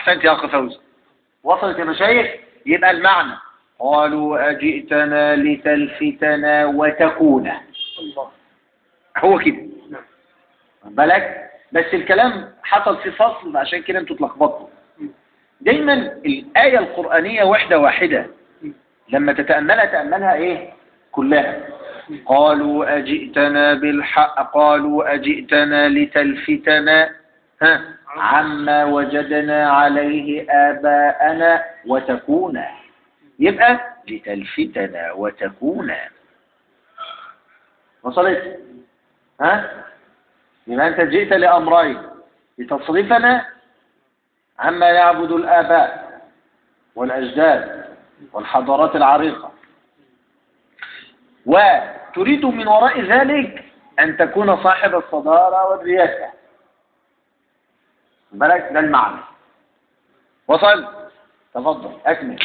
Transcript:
أحسنت يا أخ فوزي. وصلت يا مشايخ؟ يبقى المعنى قالوا أجئتنا لتلفتنا وتكون. الله. هو كده بالك، بس الكلام حصل في فصل عشان كده انتوا اتلخبطتوا. دايما الآية القرآنية وحدة واحدة لما تتأملها تأملها ايه كلها. قالوا أجئتنا بالحق، قالوا أجئتنا لتلفتنا عما وجدنا عليه آباءنا وتكون. يبقى لتلفتنا وتكون. وصلت؟ يبقى أنت جئت لأمرين: لتصرفنا عما يعبد الآباء والأجداد والحضارات العريقة، وتريد من وراء ذلك أن تكون صاحب الصدارة والرياسة. بالك ده المعنى. وصل؟ تفضل أكمل.